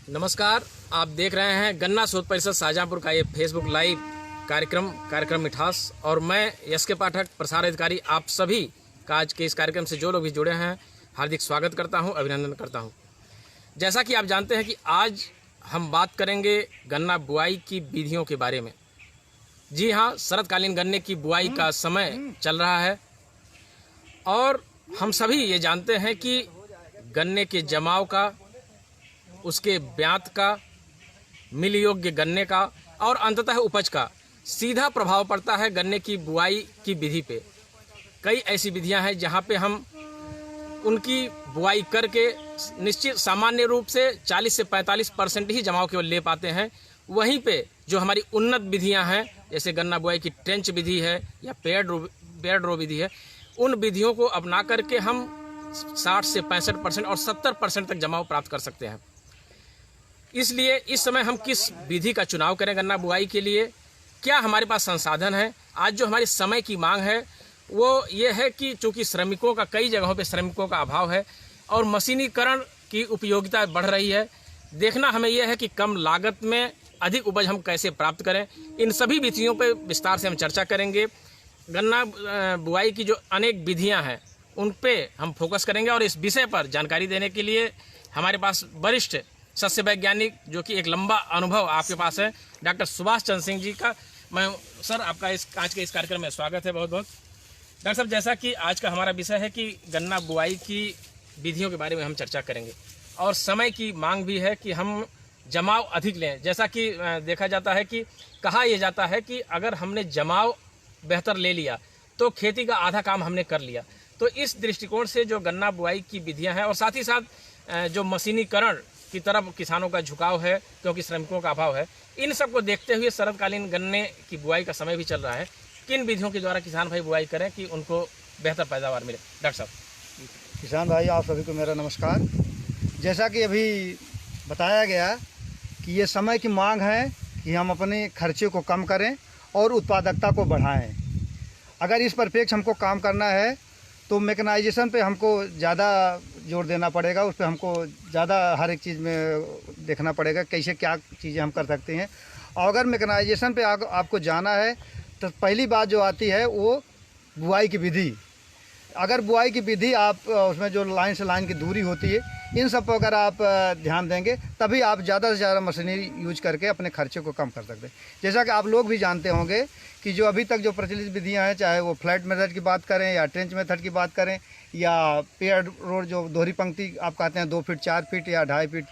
नमस्कार, आप देख रहे हैं गन्ना शोध परिषद शाहजहांपुर का ये फेसबुक लाइव कार्यक्रम मिठास, और मैं यश के पाठक प्रसार अधिकारी आप सभी का आज के इस कार्यक्रम से जो लोग भी जुड़े हैं हार्दिक स्वागत करता हूं, अभिनंदन करता हूं। जैसा कि आप जानते हैं कि आज हम बात करेंगे गन्ना बुआई की विधियों के बारे में। जी हाँ, शरतकालीन गन्ने की बुआई का समय चल रहा है और हम सभी ये जानते हैं कि गन्ने के जमाव का, उसके ब्यात का, मिल योग्य गन्ने का और अंततः उपज का सीधा प्रभाव पड़ता है गन्ने की बुआई की विधि पे। कई ऐसी विधियां हैं जहां पे हम उनकी बुआई करके निश्चित सामान्य रूप से 40 से 45% ही जमाव केवल ले पाते हैं। वहीं पे जो हमारी उन्नत विधियां हैं, जैसे गन्ना बुआई की ट्रेंच विधि है या पेयर्ड रो विधि है, उन विधियों को अपना करके हम 60 से 65% और 70% तक जमाव प्राप्त कर सकते हैं। इसलिए इस समय हम किस विधि का चुनाव करें गन्ना बुआई के लिए, क्या हमारे पास संसाधन है। आज जो हमारे समय की मांग है वो ये है कि चूँकि श्रमिकों का कई जगहों पे श्रमिकों का अभाव है और मशीनीकरण की उपयोगिता बढ़ रही है। देखना हमें यह है कि कम लागत में अधिक उपज हम कैसे प्राप्त करें। इन सभी विधियों पर विस्तार से हम चर्चा करेंगे। गन्ना बुआई की जो अनेक विधियाँ हैं उन पे हम फोकस करेंगे और इस विषय पर जानकारी देने के लिए हमारे पास वरिष्ठ सस्य वैज्ञानिक, जो कि एक लंबा अनुभव आपके पास है, डॉक्टर सुभाष चंद्र सिंह जी का मैं सर आपका आज के इस कार्यक्रम में स्वागत है बहुत बहुत। डॉक्टर साहब, जैसा कि आज का हमारा विषय है कि गन्ना बुआई की विधियों के बारे में हम चर्चा करेंगे और समय की मांग भी है कि हम जमाव अधिक लें। जैसा कि देखा जाता है कि कहा यह जाता है कि अगर हमने जमाव बेहतर ले लिया तो खेती का आधा काम हमने कर लिया। तो इस दृष्टिकोण से जो गन्ना बुआई की विधियां हैं और साथ ही साथ जो मशीनीकरण की तरफ किसानों का झुकाव है क्योंकि श्रमिकों का अभाव है, इन सब को देखते हुए शरतकालीन गन्ने की बुआई का समय भी चल रहा है। किन विधियों के द्वारा किसान भाई बुआई करें कि उनको बेहतर पैदावार मिले? डॉक्टर साहब। किसान भाई आप सभी को मेरा नमस्कार। जैसा कि अभी बताया गया कि ये समय की मांग है कि हम अपने खर्चे को कम करें और उत्पादकता को बढ़ाएं। अगर इस परिप्रेक्ष्य हमको काम करना है तो मैकेनाइजेशन पे हमको ज़्यादा जोर देना पड़ेगा, उस पर हमको ज़्यादा हर एक चीज़ में देखना पड़ेगा कैसे क्या चीज़ें हम कर सकते हैं। और अगर मैकेनाइजेशन पे आपको जाना है तो पहली बात जो आती है वो बुआई की विधि। अगर बुआई की विधि आप उसमें जो लाइन से लाइन की दूरी होती है, इन सब पर अगर आप ध्यान देंगे तभी आप ज़्यादा से ज़्यादा मशीनरी यूज करके अपने खर्चे को कम कर सकते हैं। जैसा कि आप लोग भी जानते होंगे कि जो अभी तक जो प्रचलित विधियां हैं, चाहे वो फ्लैट मेथड की बात करें या ट्रेंच मेथड की बात करें या पेयर्ड रोड जो दोहरी पंक्ति आप कहते हैं 2 फीट 4 फीट या 2.5 फीट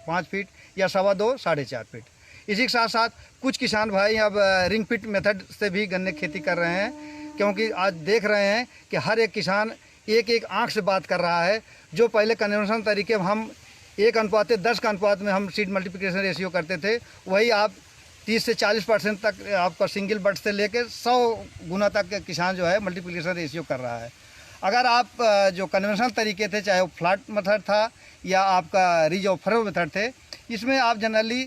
5 फीट या 2.25 साढ़े 4 फीट। इसी के साथ साथ कुछ किसान भाई अब रिंग पिट मेथड से भी गन्ने खेती कर रहे हैं, क्योंकि आज देख रहे हैं कि हर एक किसान एक एक आंख से बात कर रहा है। जो पहले कन्वेंशनल तरीके हम 1:10 का अनुपात में हम सीड मल्टीप्लिकेशन रेशियो करते थे, वही आप 30 से 40% तक आपका सिंगल बट से लेकर 100 गुना तक किसान जो है मल्टीप्लिकेशन रेशियो कर रहा है। अगर आप जो कन्वेंशनल तरीके थे, चाहे वो फ्लैट मेथड था या आपका रिज और फरो मेथड थे, इसमें आप जनरली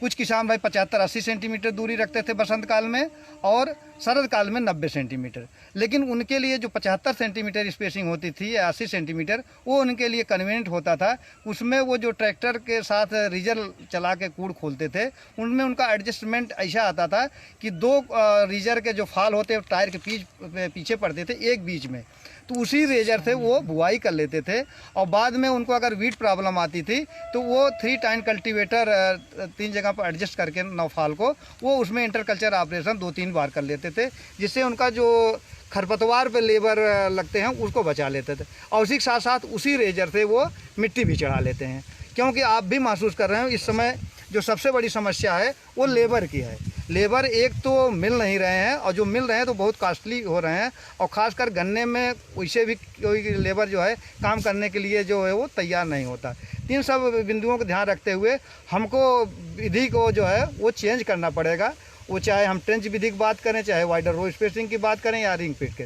कुछ किसान भाई 75-80 सेंटीमीटर दूरी रखते थे बसंत काल में और शरद काल में 90 सेंटीमीटर। लेकिन उनके लिए जो 75 सेंटीमीटर स्पेसिंग होती थी या 80 सेंटीमीटर, वो उनके लिए कन्वीनियंट होता था। उसमें वो जो ट्रैक्टर के साथ रीजर चला के कूड़ खोलते थे, उनमें उनका एडजस्टमेंट ऐसा आता था कि 2 रीजर के जो फाल होते टायर के पीछे पड़ते थे एक बीच में, तो उसी रेजर से वो बुआई कर लेते थे। और बाद में उनको अगर वीट प्रॉब्लम आती थी तो वो 3 टाइन कल्टीवेटर 3 जगह पर एडजस्ट करके 9 फाल को वो उसमें इंटरकल्चर ऑपरेशन 2-3 बार कर लेते थे, जिससे उनका जो खरपतवार पे लेबर लगते हैं उसको बचा लेते थे। और उसी के साथ साथ उसी रेजर से वो मिट्टी भी चढ़ा लेते हैं, क्योंकि आप भी महसूस कर रहे हैं इस समय जो सबसे बड़ी समस्या है वो लेबर की है। लेबर एक तो मिल नहीं रहे हैं और जो मिल रहे हैं तो बहुत कॉस्टली हो रहे हैं, और ख़ासकर गन्ने में वैसे भी कोई लेबर जो है काम करने के लिए जो है वो तैयार नहीं होता। इन सब बिंदुओं को ध्यान रखते हुए हमको विधि को जो है वो चेंज करना पड़ेगा। वो चाहे हम ट्रेंच विधि की बात करें, चाहे वाइडर रो स्पेसिंग की बात करें या रिंग पिट के।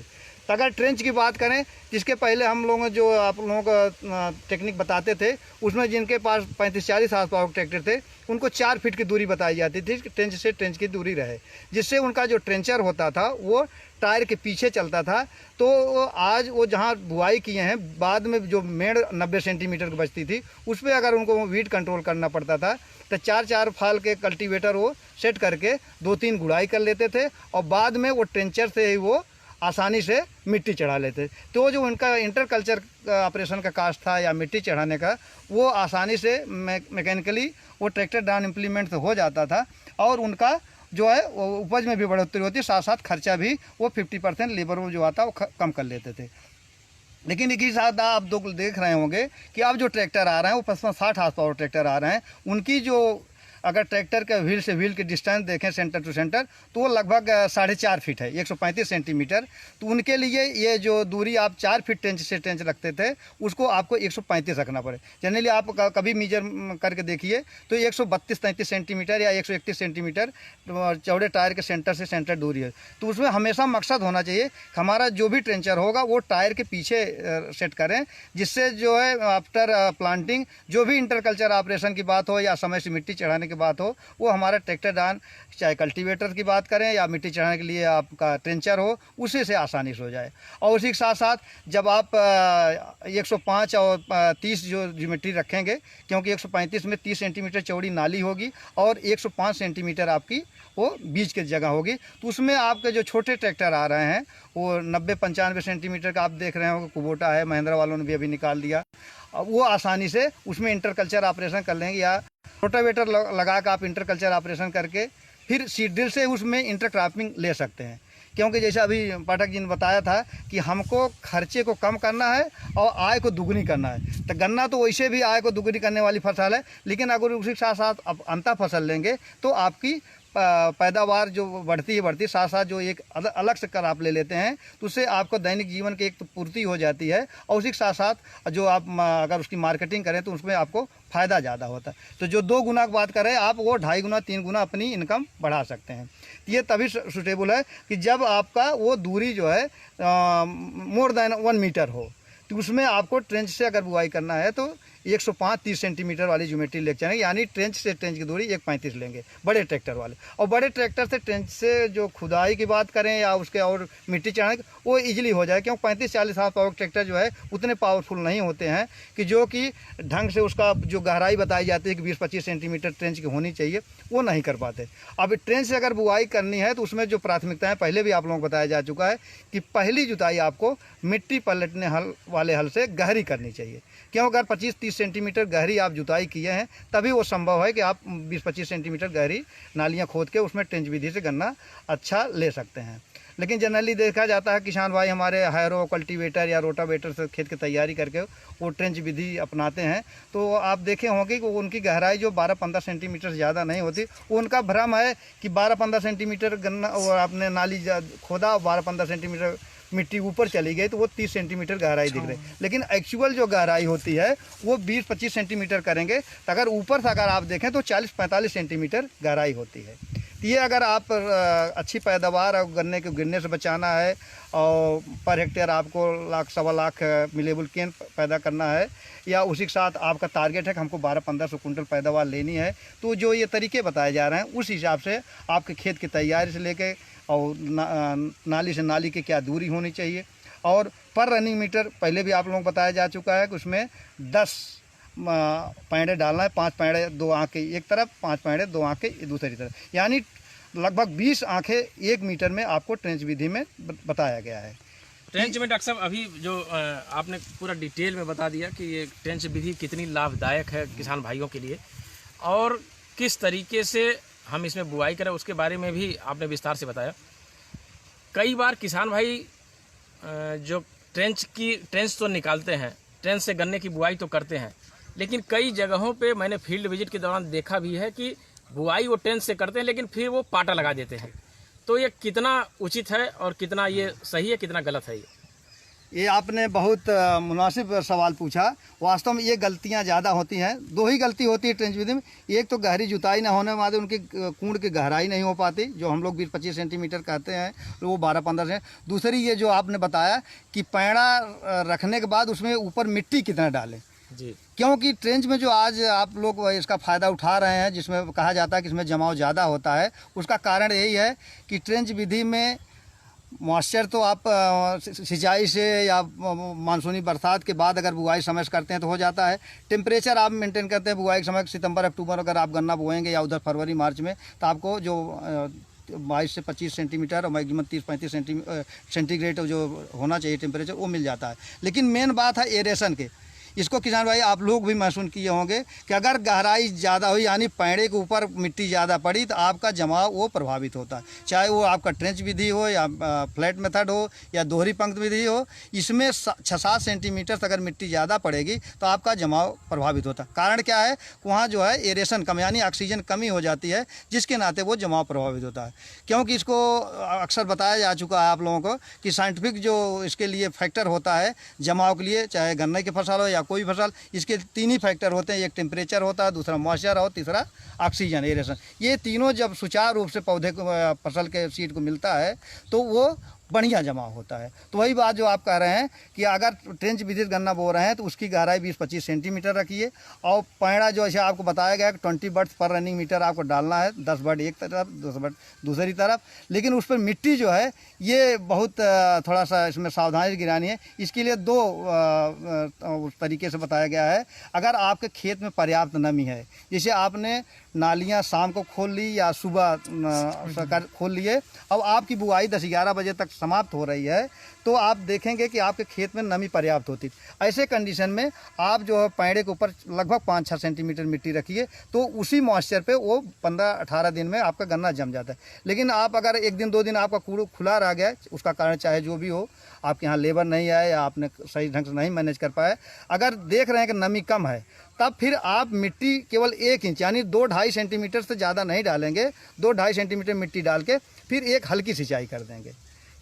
तो अगर ट्रेंच की बात करें, जिसके पहले हम लोग जो आप लोगों को टेक्निक बताते थे, उसमें जिनके पास 35-40 हार्स पावर ट्रैक्टर थे, उनको 4 फीट की दूरी बताई जाती थी कि ट्रेंच से ट्रेंच की दूरी रहे, जिससे उनका जो ट्रेंचर होता था वो टायर के पीछे चलता था। तो आज वो जहाँ बुआई किए हैं, बाद में जो मेड़ 90 सेंटीमीटर की बचती थी, उस पर अगर उनको वीड कंट्रोल करना पड़ता था तो 4-4 फाल के कल्टीवेटर वो सेट करके 2-3 गुड़ाई कर लेते थे और बाद में वो ट्रेंचर से ही वो आसानी से मिट्टी चढ़ा लेते। तो जो उनका इंटरकल्चर ऑपरेशन का कास्ट था या मिट्टी चढ़ाने का, वो आसानी से मैकेनिकली वो ट्रैक्टर डाउन इम्प्लीमेंट से हो जाता था और उनका जो है वो उपज में भी बढ़ोतरी होती, साथ साथ खर्चा भी वो 50% लेबर जो आता वो कम कर लेते थे। लेकिन इसी साथ आप देख रहे होंगे कि अब जो ट्रैक्टर आ रहे हैं वो 55-60 हार्स पावर ट्रैक्टर आ रहे हैं, उनकी जो अगर ट्रैक्टर के व्हील से व्हील की डिस्टेंस देखें सेंटर टू सेंटर, तो वो लगभग 4.5 फीट है, 135 सेंटीमीटर। तो उनके लिए ये जो दूरी आप 4 फीट ट्रेंच से ट्रेंच रखते थे, उसको आपको 135 रखना पड़े। जनरली आप कभी मेजर करके देखिए तो 132-33 सेंटीमीटर या 131 सेंटीमीटर चौड़े टायर के सेंटर से सेंटर दूरी है। तो उसमें हमेशा मकसद होना चाहिए हमारा जो भी ट्रेंचर होगा वो टायर के पीछे सेट करें, जिससे जो है आफ्टर प्लांटिंग जो भी इंटरकल्चर ऑपरेशन की बात हो या समय से मिट्टी चढ़ाने की बात हो, वो हमारा ट्रैक्टर डाउन, चाहे कल्टीवेटर की बात करें या मिट्टी चढ़ाने के लिए आपका ट्रेंचर हो, उसी से आसानी से हो जाए। और उसी के साथ साथ जब आप 105 और 30 जो ज्योमेट्री रखेंगे, क्योंकि 135 में 30 सेंटीमीटर चौड़ी नाली होगी और 105 सेंटीमीटर आपकी वो बीच की जगह होगी, तो उसमें आपके जो छोटे ट्रैक्टर आ रहे हैं वो 90-95 सेंटीमीटर का आप देख रहे होंगे, कुबोटा है, महिंद्रा वालों ने भी अभी निकाल दिया, वो आसानी से उसमें इंटरकल्चर ऑपरेशन कर लेंगे या रोटावेटर लगा कर आप इंटरकल्चर ऑपरेशन करके फिर सीड ड्रिल से उसमें इंटरक्रॉपिंग ले सकते हैं। क्योंकि जैसे अभी पाठक जी ने बताया था कि हमको खर्चे को कम करना है और आय को दुगनी करना है, तो गन्ना तो वैसे भी आय को दुगनी करने वाली फसल है, लेकिन अगर उसी के साथ साथ आप अंतर फसल लेंगे तो आपकी पैदावार जो बढ़ती है, साथ साथ जो एक अलग से कर आप ले लेते हैं तो उससे आपको दैनिक जीवन की एक तो पूर्ति हो जाती है और उसी के साथ साथ जो आप अगर उसकी मार्केटिंग करें तो उसमें आपको फ़ायदा ज़्यादा होता है। तो जो 2 गुना की बात करें आप, वो 2.5 गुना 3 गुना अपनी इनकम बढ़ा सकते हैं। ये तभी सूटेबल है कि जब आपका वो दूरी जो है मोर देन 1 मीटर हो, तो उसमें आपको ट्रेंच से अगर बुआई करना है तो 105-30 सेंटीमीटर वाली ज्योमेट्री लेके चलेंगे, यानी ट्रेंच से ट्रेंच की दूरी 135 लेंगे बड़े ट्रैक्टर वाले। और बड़े ट्रैक्टर से ट्रेंच से जो खुदाई की बात करें या उसके और मिट्टी चढ़ाने वो इजीली हो जाए, क्योंकि 35-40 हार्स पावर ट्रैक्टर जो है उतने पावरफुल नहीं होते हैं कि जो कि ढंग से उसका जो गहराई बताई जाती है कि 20-25 सेंटीमीटर ट्रेंच की होनी चाहिए, वो नहीं कर पाते। अब ट्रेंच से अगर बुआई करनी है तो उसमें जो प्राथमिकताएँ पहले भी आप लोगों को बताया जा चुका है कि पहली जुताई आपको मिट्टी पलटने वाले हल से गहरी करनी चाहिए, क्यों अगर 25-30 सेंटीमीटर गहरी आप जुताई किए हैं तभी वो संभव है कि आप 20-25 सेंटीमीटर गहरी नालियां खोद के उसमें ट्रेंच विधि से गन्ना अच्छा ले सकते हैं। लेकिन जनरली देखा जाता है किसान भाई हमारे हैरो, कल्टीवेटर या रोटावेटर से खेत की तैयारी करके वो ट्रेंच विधि अपनाते हैं, तो आप देखे होंगे कि उनकी गहराई जो 12-15 सेंटीमीटर से ज़्यादा नहीं होती। वो उनका भ्रम है कि 12-15 सेंटीमीटर गन्ना आपने नाली खोदा, 12-15 सेंटीमीटर मिट्टी ऊपर चली गई तो वो 30 सेंटीमीटर गहराई दिख रही है, लेकिन एक्चुअल जो गहराई होती है वो 20-25 सेंटीमीटर करेंगे, तो अगर ऊपर से अगर आप देखें तो 40-45 सेंटीमीटर गहराई होती है। तो ये अगर आप अच्छी पैदावार और गन्ने के गिरने से बचाना है और पर हेक्टेयर आपको 1.25 लाख मिलेबल केन पैदा करना है, या उसी के साथ आपका टारगेट है कि हमको 1200-1500 कुंटल पैदावार लेनी है, तो जो ये तरीके बताए जा रहे हैं उस हिसाब से आपके खेत की तैयारी से लेके और नाली से नाली की क्या दूरी होनी चाहिए, और पर रनिंग मीटर पहले भी आप लोगों को बताया जा चुका है कि उसमें 10 पैड़े डालना है, 5 पैड़े 2 आँखें एक तरफ, 5 पैड़े 2 आँखें दूसरी तरफ, यानी लगभग 20 आँखें 1 मीटर में आपको ट्रेंच विधि में बताया गया है। ट्रेंच में डॉक्टर साहब अभी जो आपने पूरा डिटेल में बता दिया कि ये ट्रेंच विधि कितनी लाभदायक है किसान भाइयों के लिए और किस तरीके से हम इसमें बुआई करें, उसके बारे में भी आपने विस्तार से बताया। कई बार किसान भाई जो ट्रेंच तो निकालते हैं, ट्रेंच से गन्ने की बुआई तो करते हैं, लेकिन कई जगहों पे मैंने फील्ड विजिट के दौरान देखा भी है कि बुआई वो ट्रेंच से करते हैं लेकिन फिर वो पाटा लगा देते हैं। तो ये कितना उचित है और कितना ये सही है, कितना गलत है ये? ये आपने बहुत मुनासिब सवाल पूछा। वास्तव में ये गलतियां ज़्यादा होती हैं। दो ही गलती होती है ट्रेंच विधि में। एक तो गहरी जुताई ना होने वाले उनकी कूड़ की गहराई नहीं हो पाती, जो हम लोग 20-25 सेंटीमीटर कहते हैं, तो वो 12-15 से। दूसरी ये जो आपने बताया कि पैड़ा रखने के बाद उसमें ऊपर मिट्टी कितना डालें जी। क्योंकि ट्रेंच में जो आज आप लोग इसका फ़ायदा उठा रहे हैं, जिसमें कहा जाता है कि इसमें जमाव ज़्यादा होता है, उसका कारण यही है कि ट्रेंच विधि में मॉइस्चर तो आप सिंचाई से या मानसूनी बरसात के बाद अगर बुआई समय से करते हैं तो हो जाता है। टेम्परेचर आप मेंटेन करते हैं बुआई के समय, सितंबर अक्टूबर अगर आप गन्ना बोएंगे या उधर फरवरी मार्च में, तो आपको जो 22 से 25 सेंटीमीटर और मैक्सिमम 30-35 सेंटीग्रेड जो होना चाहिए टेम्परेचर, वो मिल जाता है। लेकिन मेन बात है एरेशन के। इसको किसान भाई आप लोग भी महसूस किए होंगे कि अगर गहराई ज़्यादा हुई यानी पैड़े के ऊपर मिट्टी ज़्यादा पड़ी तो आपका जमाव वो प्रभावित होता है। चाहे वो आपका ट्रेंच विधि हो या फ्लैट मेथड हो या दोहरी पंक्ति विधि हो, इसमें 6-7 सेंटीमीटर अगर मिट्टी ज़्यादा पड़ेगी तो आपका जमाव प्रभावित होता है। कारण क्या है, वहाँ जो है एरेशन कम यानी ऑक्सीजन कमी हो जाती है, जिसके नाते वो जमाव प्रभावित होता है। क्योंकि इसको अक्सर बताया जा चुका है आप लोगों को कि साइंटिफिक जो इसके लिए फैक्टर होता है जमाव के लिए, चाहे गन्ने की फसल हो या कोई फसल, इसके 3 ही फैक्टर होते हैं। एक टेम्परेचर होता है, दूसरा मॉइस्चर और तीसरा ऑक्सीजन एरेशन। ये तीनों जब सुचारू रूप से पौधे को फसल के सीड को मिलता है तो वो बढ़िया जमा होता है। तो वही बात जो आप कह रहे हैं कि अगर ट्रेंच विधि गन्ना बो रहे हैं तो उसकी गहराई 20-25 सेंटीमीटर रखिए और पैड़ा जो ऐसे आपको बताया गया कि 20 बर्ड पर रनिंग मीटर आपको डालना है, 10 बर्ड एक तरफ 10 बर्ड दूसरी तरफ। लेकिन उस पर मिट्टी जो है ये बहुत थोड़ा सा इसमें सावधानी गिरानी है। इसके लिए 2 तरीके से बताया गया है। अगर आपके खेत में पर्याप्त नमी है, जैसे आपने नालियाँ शाम को खोल ली या सुबह खोल लिए, अब आपकी बुआई 10-11 बजे तक समाप्त हो रही है, तो आप देखेंगे कि आपके खेत में नमी पर्याप्त होती है। ऐसे कंडीशन में आप जो है पैड़े के ऊपर लगभग 5-6 सेंटीमीटर मिट्टी रखिए, तो उसी मॉइस्चर पे वो 15-18 दिन में आपका गन्ना जम जाता है। लेकिन आप अगर 1 दिन 2 दिन आपका कूड़ा खुला रह गया, उसका कारण चाहे जो भी हो, आपके यहाँ लेबर नहीं आए या आपने सही ढंग से नहीं मैनेज कर पाए, अगर देख रहे हैं कि नमी कम है, तब फिर आप मिट्टी केवल 1 इंच यानी 2-2.5 सेंटीमीटर से ज़्यादा नहीं डालेंगे। 2-2.5 सेंटीमीटर मिट्टी डाल के फिर एक हल्की सिंचाई कर देंगे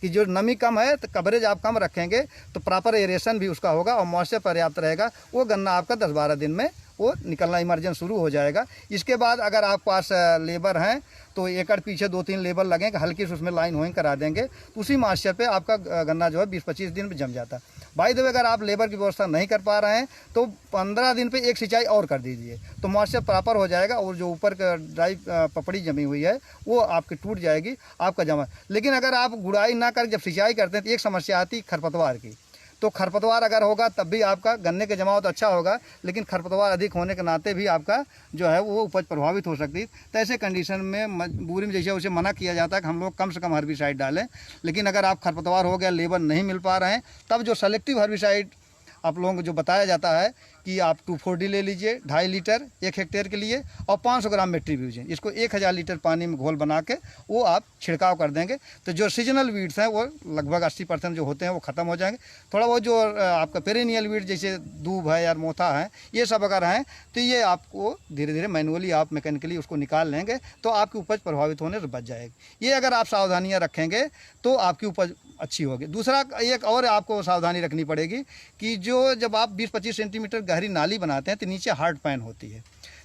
कि जो नमी कम है तो कवरेज आप कम रखेंगे तो प्रॉपर एरेशन भी उसका होगा और मॉइस्चर पर्याप्त रहेगा। वो गन्ना आपका 10-12 दिन में वो निकलना इमरजेंस शुरू हो जाएगा। इसके बाद अगर आपके पास लेबर हैं तो एकड़ पीछे 2-3 लेबर लगेंगे, हल्की से उसमें लाइन होइंग करा देंगे, तो उसी मॉइस्चर पे आपका गन्ना जो है 20-25 दिन में जम जाता है। बाय द वे अगर आप लेबर की व्यवस्था नहीं कर पा रहे हैं तो 15 दिन पे एक सिंचाई और कर दीजिए, तो मॉइस्चर प्रॉपर हो जाएगा और जो ऊपर का ड्राई पपड़ी जमी हुई है वो आपकी टूट जाएगी, आपका जमा। लेकिन अगर आप गुड़ाई ना कर जब सिंचाई करते हैं तो एक समस्या आती है खरपतवार की। तो खरपतवार अगर होगा तब भी आपका गन्ने के जमाव तो अच्छा होगा, लेकिन खरपतवार अधिक होने के नाते भी आपका जो है वो उपज प्रभावित हो सकती है। तो ऐसे कंडीशन में मजबूरी में जैसे उसे मना किया जाता है कि हम लोग कम से कम हर्बिसाइड डालें। लेकिन अगर आप खरपतवार हो गया, लेबर नहीं मिल पा रहे हैं, तब जो सेलेक्टिव हर्बिसाइड आप लोगों को जो बताया जाता है कि आप 2,4-D ले लीजिए 2.5 लीटर 1 हेक्टेयर के लिए और 500 ग्राम मेट्रीब्यूजिन, इसको 1000 लीटर पानी में घोल बना के वो आप छिड़काव कर देंगे, तो जो सीजनल वीड्स हैं वो लगभग 80% जो होते हैं वो ख़त्म हो जाएंगे। थोड़ा बहुत जो आपका पेरेनियल वीड जैसे दूब है या मोथा है, ये सब अगर हैं तो ये आपको धीरे धीरे मैनुअली आप मैकेनिकली उसको निकाल लेंगे तो आपकी उपज प्रभावित होने से बच जाएगी। ये अगर आप सावधानियाँ रखेंगे तो आपकी उपज अच्छी होगी। दूसरा एक और आपको सावधानी रखनी पड़ेगी कि जो जब आप 20-25 सेंटीमीटर गहरी नाली बनाते हैं तो नीचे हार्ड पैन होती है,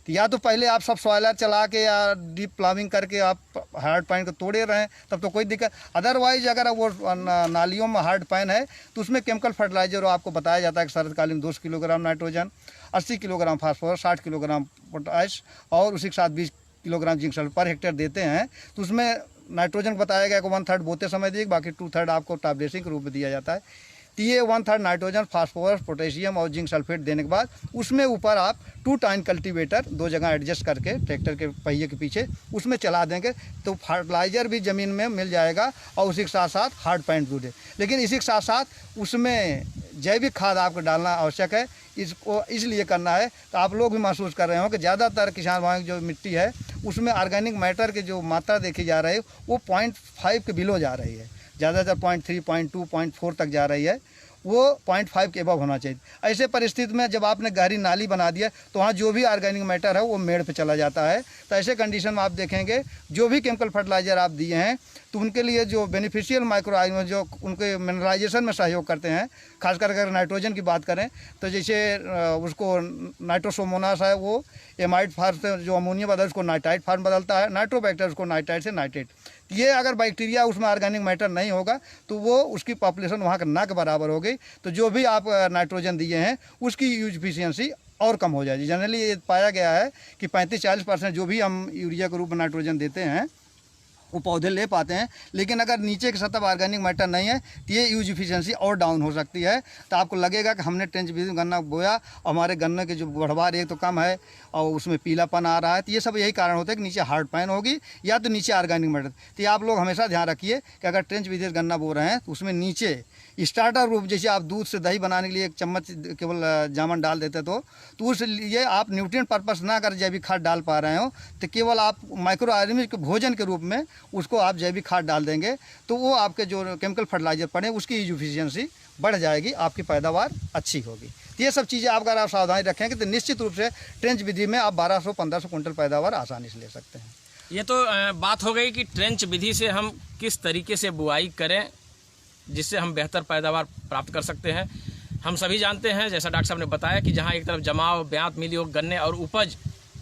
तो या तो पहले आप सब सॉइलर चला के या डीप प्लाविंग करके आप हार्ड पैन को तोड़े रहें तब तो कोई दिक्कत। अदरवाइज अगर वो नालियों में हार्ड पैन है तो उसमें केमिकल फर्टिलाइजर आपको बताया जाता है कि शरदकालीन 200 kilogram nitrogen, 80 kilogram phosphorus, 60 kilogram potash और उसी के साथ 20 kilogram zinc sulphur per hectare देते हैं। तो उसमें नाइट्रोजन बताया गया कि 1/3 बोते समय दिए, बाकी 2/3 आपको टॉप ड्रेसिंग के रूप में दिया जाता है। तो ये 1/3 नाइट्रोजन, फास्फोरस, पोटेशियम और जिंक सल्फेट देने के बाद उसमें ऊपर आप 2 टाइन कल्टीवेटर 2 जगह एडजस्ट करके ट्रैक्टर के पहिए के पीछे उसमें चला देंगे तो फर्टिलाइज़र भी ज़मीन में मिल जाएगा और उसी के साथ साथ हार्ड पैन दूध। लेकिन इसी के साथ साथ उसमें जैविक खाद आपको डालना आवश्यक है। इसको इसलिए करना है तो आप लोग भी महसूस कर रहे हो कि ज़्यादातर किसान भाइयों की जो मिट्टी है उसमें ऑर्गेनिक मैटर की जो मात्रा देखी जा रही है वो 0.5 के बिलो जा रही है, ज़्यादातर 0.3, 0.2, 0.4 तक जा रही है। वो 0.5 के अबव होना चाहिए। ऐसे परिस्थिति में जब आपने गहरी नाली बना दिया तो वहाँ जो भी ऑर्गेनिक मैटर है वो मेड़ पे चला जाता है। तो ऐसे कंडीशन में आप देखेंगे जो भी केमिकल फर्टिलाइज़र आप दिए हैं तो उनके लिए जो बेनिफिशियल माइक्रो ऑर्गेनिज्म जो उनके मिनरलाइजेशन में सहयोग करते हैं, खासकर अगर नाइट्रोजन की बात करें तो जैसे उसको नाइट्रोसोमोनास है वो एमाइड फार्म से जो अमोनिया बदल उसको नाइट्राइट फार्म बदलता है, नाइट्रोबैक्टर उसको नाइट्राइट से नाइट्रेट। ये अगर बैक्टीरिया उसमें ऑर्गेनिक मैटर नहीं होगा तो वो उसकी पॉपुलेशन वहाँ का ना के बराबर हो गई। तो जो भी आप नाइट्रोजन दिए हैं उसकी यूज एफिशिएंसी और कम हो जाएगी। जनरली ये पाया गया है कि 35-40% जो भी हम यूरिया के रूप में नाइट्रोजन देते हैं वो पौधे ले पाते हैं, लेकिन अगर नीचे की सतह ऑर्गेनिक मैटर नहीं है तो ये यूज एफिशिएंसी और डाउन हो सकती है। तो आपको लगेगा कि हमने ट्रेंच विधि में गन्ना बोया और हमारे गन्ने के जो बढ़वार एक तो कम है और उसमें पीलापन आ रहा है। तो ये सब यही कारण होता है कि नीचे हार्ड पैन होगी या तो नीचे ऑर्गेनिक मैटर। तो ये आप लोग हमेशा ध्यान रखिए कि अगर ट्रेंच विधि से गन्ना बो रहे हैं तो उसमें नीचे स्टार्टर रूप जैसे आप दूध से दही बनाने के लिए 1 चम्मच केवल जामन डाल देते तो उस लिए आप न्यूट्रिएंट पर्पस ना कर जैविक खाद डाल पा रहे हो तो केवल आप माइक्रो ऑर्गेनिज्म के भोजन के रूप में उसको आप जैविक खाद डाल देंगे तो वो आपके जो केमिकल फर्टिलाइजर पड़े उसकी यूज एफिशिएंसी बढ़ जाएगी, आपकी पैदावार अच्छी होगी। तो ये सब चीज़ें आप अगर आप सावधानी रखेंगे तो निश्चित रूप से ट्रेंच विधि में आप 1200-1500 कुंटल पैदावार आसानी से ले सकते हैं। ये तो बात हो गई कि ट्रेंच विधि से हम किस तरीके से बुआई करें जिससे हम बेहतर पैदावार प्राप्त कर सकते हैं। हम सभी जानते हैं, जैसा डॉक्टर साहब ने बताया, कि जहां एक तरफ जमाव, ब्यात, मिलीयोग, गन्ने और उपज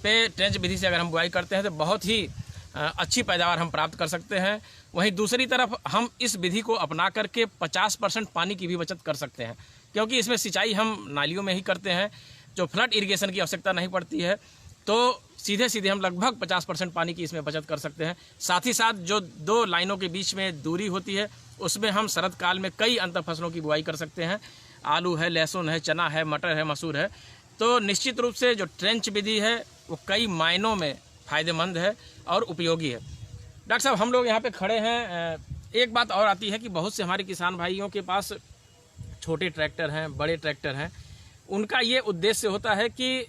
पे ट्रेंच विधि से अगर हम बुआई करते हैं तो बहुत ही अच्छी पैदावार हम प्राप्त कर सकते हैं। वहीं दूसरी तरफ हम इस विधि को अपना करके 50% पानी की भी बचत कर सकते हैं, क्योंकि इसमें सिंचाई हम नालियों में ही करते हैं, जो फ्लड इरिगेशन की आवश्यकता नहीं पड़ती है। तो सीधे सीधे हम लगभग 50% पानी की इसमें बचत कर सकते हैं। साथ ही साथ जो 2 लाइनों के बीच में दूरी होती है उसमें हम शरद काल में कई अंतर फसलों की बुआई कर सकते हैं। आलू है, लहसुन है, चना है, मटर है, मसूर है। तो निश्चित रूप से जो ट्रेंच विधि है वो कई मायनों में फ़ायदेमंद है और उपयोगी है। डॉक्टर साहब, हम लोग यहाँ पे खड़े हैं, एक बात और आती है कि बहुत से हमारे किसान भाइयों के पास छोटे ट्रैक्टर हैं, बड़े ट्रैक्टर हैं। उनका ये उद्देश्य होता है कि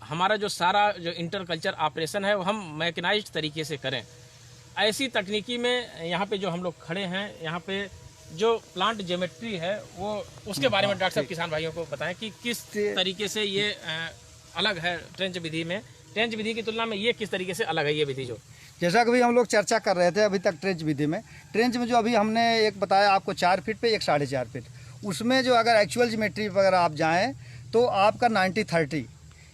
हमारा जो सारा जो इंटर कल्चर ऑपरेशन है वो हम मैकेनाइज्ड तरीके से करें। ऐसी तकनीकी में यहाँ पे जो हम लोग खड़े हैं, यहाँ पे जो प्लांट ज्योमेट्री है वो उसके बारे में डॉक्टर साहब किसान भाइयों को बताएं कि किस तरीके से ये अलग है ट्रेंच विधि में। ट्रेंच विधि की तुलना में ये किस तरीके से अलग है ये विधि? जो जैसा कि अभी हम लोग चर्चा कर रहे थे अभी तक ट्रेंच विधि में, ट्रेंच में जो अभी हमने एक बताया आपको 4 फीट पे, एक 4.5 फीट, उसमें जो अगर एक्चुअल ज्योमेट्री वगैरह आप जाएँ तो आपका 90-30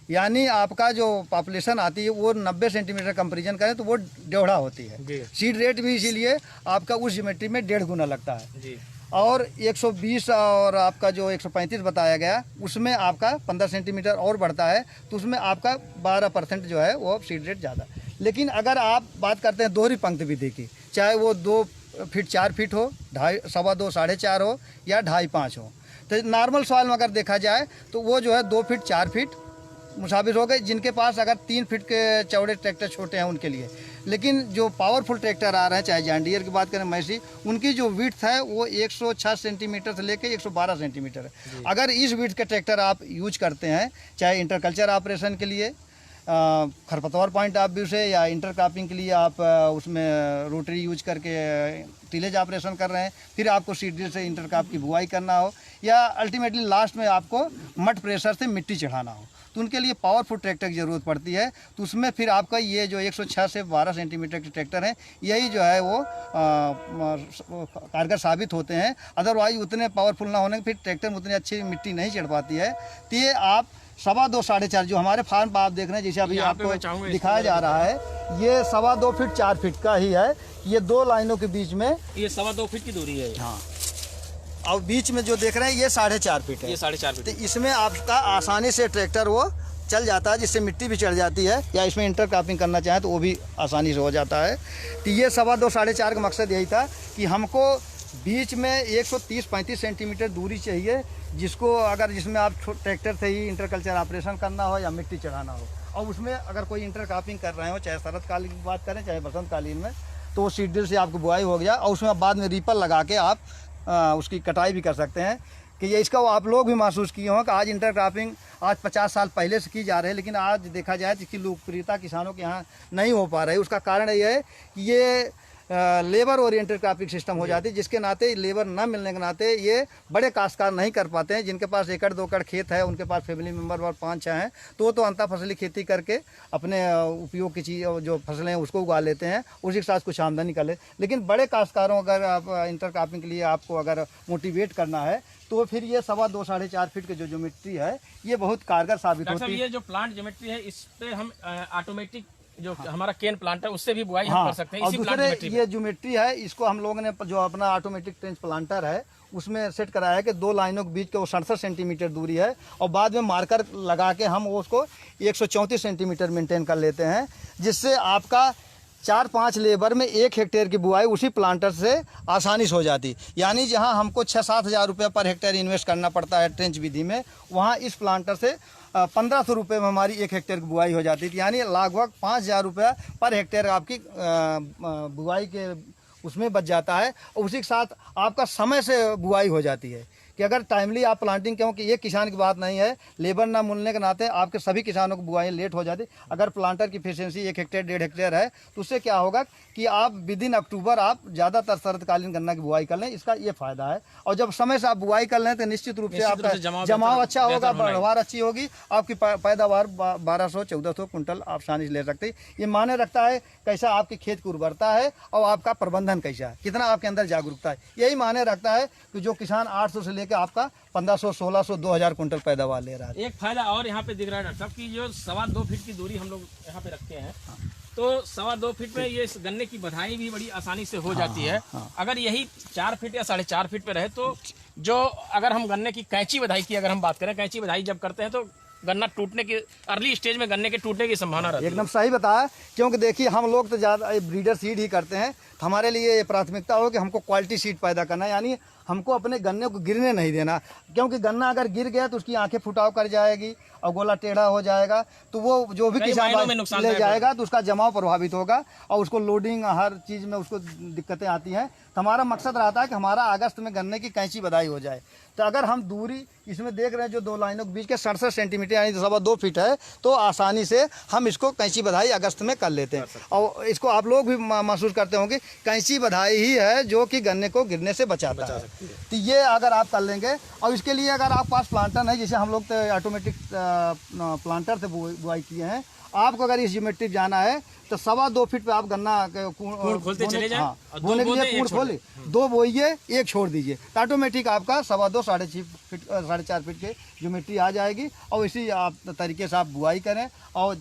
यानी आपका जो पॉपुलेशन आती है वो 90 सेंटीमीटर कंपेरिजन करें तो वो 1.5 होती है। सीड रेट भी इसीलिए आपका उस ज्योमेट्री में 1.5 गुना लगता है जी। और 120 और आपका जो 135 बताया गया उसमें आपका 15 सेंटीमीटर और बढ़ता है तो उसमें आपका 12% जो है वो सीड रेट ज़्यादा। लेकिन अगर आप बात करते हैं दोहरी पंक्ति विधि की, चाहे वो 2 फीट 4 फीट हो, 2.5, 2.25, 4.5 हो या 2.5-5 हो, तो नॉर्मल सॉइल में अगर देखा जाए तो वो जो है 2 फीट 4 फीट मुसाफिर हो गए, जिनके पास अगर 3 फीट के चौड़े ट्रैक्टर छोटे हैं उनके लिए। लेकिन जो पावरफुल ट्रैक्टर आ रहे हैं, चाहे जॉन डियर की बात करें, मैसी, उनकी जो विड्थ है वो 106 सेंटीमीटर से लेकर 112 सेंटीमीटर है। अगर इस विड्थ के ट्रैक्टर आप यूज करते हैं, चाहे इंटरकल्चर ऑपरेशन के लिए, खरपतवार पॉइंट ऑफ व्यू से, या इंटर क्रॉपिंग के लिए आप उसमें रोटरी यूज करके टिलेज ऑपरेशन कर रहे हैं, फिर आपको सीड ड्रिल से इंटर क्रॉप की बुआई करना हो, या अल्टीमेटली लास्ट में आपको मड प्रेशर से मिट्टी चढ़ाना हो, तो उनके लिए पावरफुल ट्रैक्टर की ज़रूरत पड़ती है। तो उसमें फिर आपका ये जो 106 से 12 सेंटीमीटर के ट्रैक्टर हैं, यही जो है वो कारगर साबित होते हैं। अदरवाइज उतने पावरफुल ना होने फिर ट्रैक्टर में उतनी अच्छी मिट्टी नहीं चढ़ पाती है। तो ये आप 2.25, 4.5 जो हमारे फार्म पर आप देख रहे हैं, जैसे अभी आपको दिखाया जा रहा है, ये 2.25 फीट 4 फीट का ही है। ये 2 लाइनों के बीच में ये 2.25 फीट की दूरी है। हाँ, और बीच में जो देख रहे हैं ये 4.5 फीट है। ये 4.5 फीट। तो इसमें आपका आसानी से ट्रैक्टर वो चल जाता है, जिससे मिट्टी भी चढ़ जाती है, या इसमें इंटर क्रॉपिंग करना चाहें तो वो भी आसानी से हो जाता है। तो ये 2.25, 4.5 का मकसद यही था कि हमको बीच में 130-35 सेंटीमीटर दूरी चाहिए, जिसमें आप ट्रैक्टर से ही इंटरकल्चर ऑपरेशन करना हो या मिट्टी चढ़ाना हो। और उसमें अगर कोई इंटर क्रॉपिंग कर रहे हो, चाहे शरद कालीन की बात करें चाहे बसंत कालीन में, तो वो सीड ड्रिल से आपको बुआई हो गया और उसमें बाद में रीपर लगा के आप उसकी कटाई भी कर सकते हैं। कि ये इसका आप लोग भी महसूस किए हों कि आज इंटर क्रॉपिंग आज 50 साल पहले से की जा रही है, लेकिन आज देखा जाए तो इसकी लोकप्रियता किसानों के यहाँ नहीं हो पा रही। उसका कारण ये है कि ये लेबर ओरिएंटेड क्रॉपिंग सिस्टम हो जाती है, जिसके नाते लेबर न मिलने के नाते ये बड़े काश्तकार नहीं कर पाते हैं। जिनके पास 1-2 एकड़ खेत है, उनके पास फैमिली मेम्बर और 5-6 हैं, तो अंतर फसली खेती करके अपने उपयोग की चीज़ जो फसलें हैं उसको उगा लेते हैं, उसी के साथ कुछ आमदनी कर ले। लेकिन बड़े काश्तकारों अगर आप इंटर क्रॉपिंग के लिए आपको अगर मोटिवेट करना है तो फिर ये 2.25 साढ़े 4 फीट की जो ज्योमेट्री है ये बहुत कारगर साबित होती है। ये जो प्लांट ज्योमेट्री है इस पे हम ऑटोमेटिक जो हमारा केन प्लांट है उससे भी बुआई हम कर सकते हैं। और इसी दूसरे ये ज्योमेट्री है, इसको हम लोगों ने जो अपना ऑटोमेटिक ट्रेंच प्लांटर है उसमें सेट कराया है कि 2 लाइनों के बीच के वो 67 सेंटीमीटर दूरी है, और बाद में मार्कर लगा के हम उसको 134 सेंटीमीटर मेंटेन कर लेते हैं, जिससे आपका 4-5 लेबर में 1 हेक्टेयर की बुआई उसी प्लांटर से आसानी से हो जाती। यानी जहां हमको 6-7 हज़ार रुपये पर हेक्टेयर इन्वेस्ट करना पड़ता है ट्रेंच विधि में, वहां इस प्लांटर से 1500 रुपये में हमारी 1 हेक्टेयर की बुआई हो जाती थी। यानी लगभग 5000 रुपये पर हेक्टेयर आपकी बुआई के उसमें बच जाता है, और उसी के साथ आपका समय से बुआई हो जाती है कि अगर टाइमली आप प्लांटिंग, क्योंकि ये किसान की बात नहीं है, लेबर ना मिलने के नाते आपके सभी किसानों को बुआई लेट हो जाती। अगर प्लांटर की एफिशिएंसी 1 हेक्टेयर 1.5 हेक्टेयर है तो उससे क्या होगा कि आप विद इन अक्टूबर आप ज़्यादातर शरतकालीन गन्ना की बुआई कर लें, इसका ये फायदा है। और जब समय से आप बुआई कर लें तो निश्चित रूप से आपका जमाव अच्छा होगा, पैदावार अच्छी होगी, आपकी पैदावार 1200-1400 कुंटल आप आसानी से ले सकते हैं। ये मायने रखता है कैसा आपके खेत की उर्वरता है और आपका प्रबंधन कैसा है, कितना आपके अंदर जागरूकता है। यही मायने रखता है कि जो किसान 800 से लेकर आपका 1500, 1600, 2000 कुंटल पैदावार ले रहा है। एक फायदा और यहाँ पे दिख रहा है डॉक्टर साहब की जो 2.25 फीट की दूरी हम लोग यहाँ पे रखते हैं, तो 2.25 फीट में ये गन्ने की बधाई भी बड़ी आसानी से हो जाती है। अगर यही 4 फीट या 4.5 फीट पे रहे तो जो अगर हम गन्ने की कैंची बधाई की अगर हम बात करें, कैंची बधाई जब करते हैं तो गन्ना टूटने की अर्ली स्टेज में गन्ने के टूटने की संभावना रहती है। एकदम सही बताया, क्योंकि देखिए हम लोग तो ज़्यादा ब्रीडर सीड ही करते हैं, तो हमारे लिए ये प्राथमिकता हो कि हमको क्वालिटी सीड पैदा करना है, यानी हमको अपने गन्ने को गिरने नहीं देना, क्योंकि गन्ना अगर गिर गया तो उसकी आंखें फुटाव कर जाएगी और गोला टेढ़ा हो जाएगा, तो वो जो भी किसान ले जाएगा तो उसका जमाव प्रभावित होगा और उसको लोडिंग हर चीज़ में उसको दिक्कतें आती हैं। तो हमारा मकसद रहता है कि हमारा अगस्त में गन्ने की कैंची बधाई हो जाए। तो अगर हम दूरी इसमें देख रहे हैं जो 2 लाइनों के बीच के 67 सेंटीमीटर यानी 2.25 फीट है, तो आसानी से हम इसको कैंची बधाई अगस्त में कर लेते हैं। और इसको आप लोग भी महसूस करते होंगे, कैंची बधाई ही है जो कि गन्ने को गिरने से बचाता है। तो ये अगर आप कर लेंगे, और इसके लिए अगर आप पास प्लांटर है, जैसे हम लोग तो ऑटोमेटिक प्लांटर से बुआई किए हैं, आपको अगर इस ज्योमेट्री जाना है तो 2.25 फीट पे आप गन्ना खोलते चले जाएं, हाँ, बोने के लिए कूड़ खोले 2 बोइए 1 छोड़ दीजिए, तो ऑटोमेटिक आपका 2.25 साढ़े 4 फीट के ज्योमेट्री आ जाएगी। और इसी आप तरीके से आप बुआई करें, और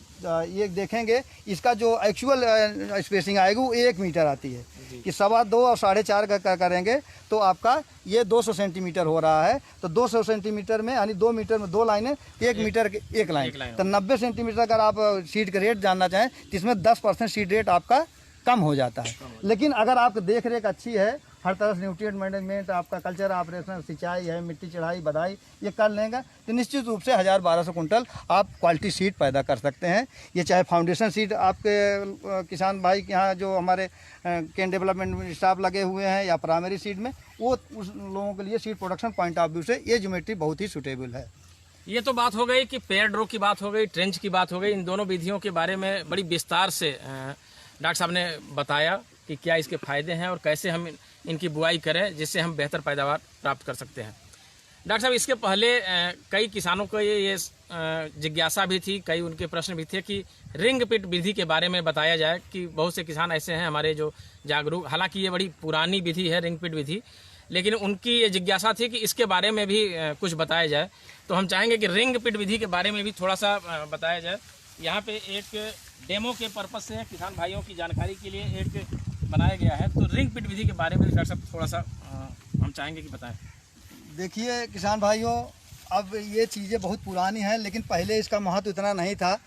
ये देखेंगे इसका जो एक्चुअल स्पेसिंग आएगी वो 1 मीटर आती है कि 2.25 और 4.5 का करेंगे तो आपका ये 200 सेंटीमीटर हो रहा है। तो 200 सेंटीमीटर में यानी 2 मीटर में 2 लाइनें, 1 मीटर के 1 लाइन, तो 90 सेंटीमीटर अगर आप सीड का रेट जानना चाहें तो इसमें 10% सीड रेट आपका कम हो जाता है। लेकिन अगर आपकी देख रेख अच्छी है, हर तरह से न्यूट्रिएंट मैनेजमेंट, आपका कल्चर ऑपरेशन, सिंचाई है, मिट्टी चढ़ाई बधाई ये कर लेंगे तो निश्चित रूप से 1000-1200 कुंटल आप क्वालिटी सीड पैदा कर सकते हैं। ये चाहे फाउंडेशन सीड आपके किसान भाई के यहाँ जो हमारे केन डेवलपमेंट स्टाफ लगे हुए हैं या प्राइमरी सीड में, वो उस लोगों के लिए seed production point of view से ये ज्योमेट्री बहुत ही सूटेबल है। ये तो बात हो गई कि पेयर ड्रो की बात हो गई, ट्रेंच की बात हो गई। इन दोनों विधियों के बारे में बड़ी विस्तार से डॉक्टर साहब ने बताया कि क्या इसके फायदे हैं और कैसे हम इनकी बुआई करें जिससे हम बेहतर पैदावार प्राप्त कर सकते हैं। डॉक्टर साहब, इसके पहले कई किसानों को ये जिज्ञासा भी थी, कई उनके प्रश्न भी थे कि रिंग पिट विधि के बारे में बताया जाए, कि बहुत से किसान ऐसे हैं हमारे जो जागरूक, हालांकि ये बड़ी पुरानी विधि है रिंग पिट विधि, लेकिन उनकी ये जिज्ञासा थी कि इसके बारे में भी कुछ बताया जाए। तो हम चाहेंगे कि रिंग पिट विधि के बारे में भी थोड़ा सा बताया जाए। यहाँ पे एक डेमो के पर्पज से किसान भाइयों की जानकारी के लिए एक बनाया गया है, तो रिंग पिट विधि के बारे में डॉक्टर साहब थोड़ा सा हम चाहेंगे कि बताएं। देखिए किसान भाइयों, अब ये चीज़ें बहुत पुरानी हैं, लेकिन पहले इसका महत्व इतना नहीं था।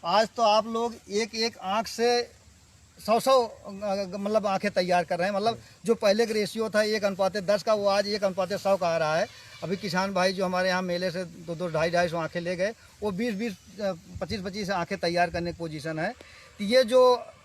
आज तो आप लोग एक आँख से 100 मतलब आंखें तैयार कर रहे हैं। मतलब जो पहले का रेशियो था 1:10 का, वो आज 1:100 का आ रहा है। अभी किसान भाई जो हमारे यहाँ मेले से 200 250 आंखें ले गए, वो 20 25 आंखें तैयार करने की पोजीशन है। तो ये जो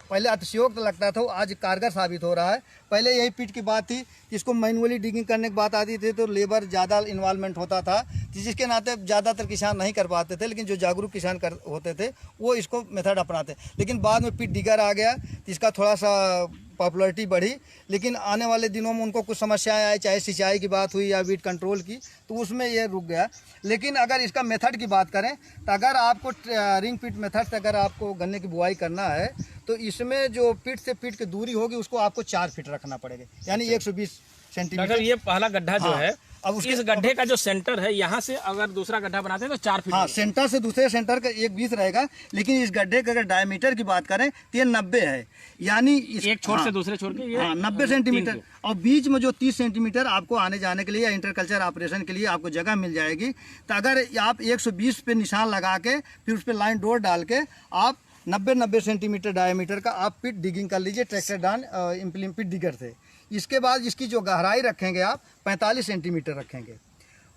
पहले अतिशयोक्त लगता था वो आज कारगर साबित हो रहा है। पहले यही पिट की बात थी, इसको मैनुअली डिगिंग करने की बात आती थी तो लेबर ज़्यादा इन्वॉल्वमेंट होता था, जिसके नाते ज़्यादातर किसान नहीं कर पाते थे। लेकिन जो जागरूक किसान होते थे वो इसको मेथड अपनाते। लेकिन बाद में पिट डिगर आ गया तो इसका थोड़ा सा पॉपुलैरिटी बढ़ी, लेकिन आने वाले दिनों में उनको कुछ समस्याएं आई, चाहे सिंचाई की बात हुई या वीट कंट्रोल की, तो उसमें ये रुक गया। लेकिन अगर इसका मेथड की बात करें तो अगर आपको रिंग पिट मेथड से अगर आपको गन्ने की बुआई करना है तो इसमें जो पिट से पिट की दूरी होगी उसको आपको 4 फीट रखना पड़ेगा, यानी 120 सेंटीमीटर। ये पहला गड्ढा जो है, अब उसके इस गड्ढे का जो सेंटर है, यहाँ से अगर दूसरा गड्ढा बनाते हैं तो 4 फीट। हाँ, सेंटर से दूसरे सेंटर का 1 रहेगा, लेकिन इस गड्ढे का अगर डायमीटर की बात करें तो ये 90 है, यानी एक छोर से दूसरे छोर के ये 90 सेंटीमीटर। और बीच में जो 30 सेंटीमीटर आपको आने जाने के लिए या इंटरकल्चर ऑपरेशन के लिए आपको जगह मिल जाएगी। तो अगर आप 120 पे निशान लगा के फिर उस पर लाइन डोर डाल के आप 90 सेंटीमीटर डायमीटर का आप पिट डिगिंग कर लीजिए ट्रैक्टर डान इम्प्लीमेंट पिट डिगर से। इसके बाद इसकी जो गहराई रखेंगे आप 45 सेंटीमीटर रखेंगे